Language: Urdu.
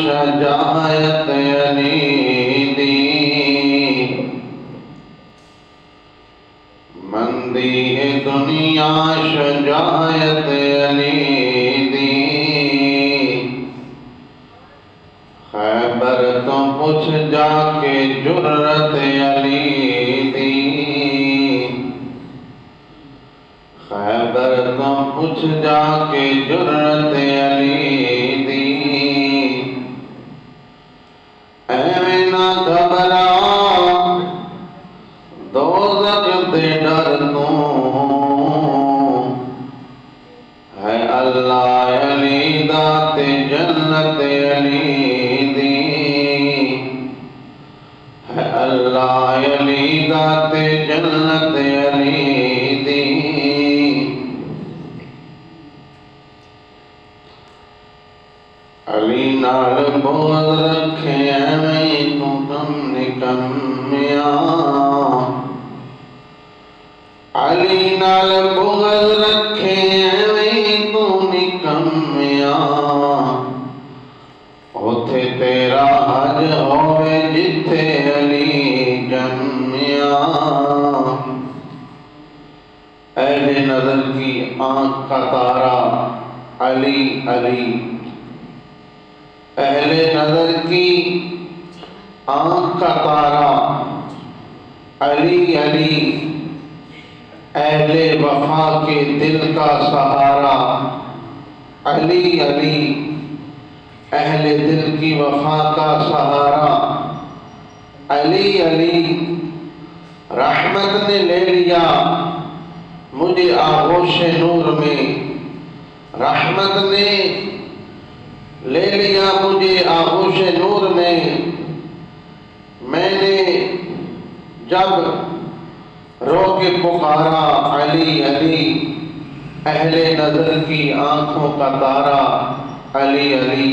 شجاعت علی دی، مندی ہے دنیا شجاعت علی دی، خیبر تو پوچھ جا کے جرت علی دی، خیبر تو پوچھ جا کے جرت علی دی، ایویں نہ گھبرا دوزخ تے ڈر تو، ہے اللہ علی دا تے جنت علی دی، ہے اللہ علی دا تے جنت علی دی۔ علی نال بغض رکھے ایویں تو کم نکمیا، علی نال بغض رکھے ایویں تو نکمیا، اوتھے تیرا حج ہوئے جتھے علی جمیا، اہل نظر کی آنکھ کا تارا علی علی، اہل نظر کی آنکھ کا تارا علی علی، اہل وفا کے دل کا سہارا علی علی، اہل دل کی وفا کا سہارا علی علی، رحمت نے لے لیا مجھے آغوش نور میں، رحمت نے لے لیا مجھے آغوش نور میں، میں نے جب رو کے پکارا علی علی، اہل نظر کی آنکھوں کا تارا علی علی،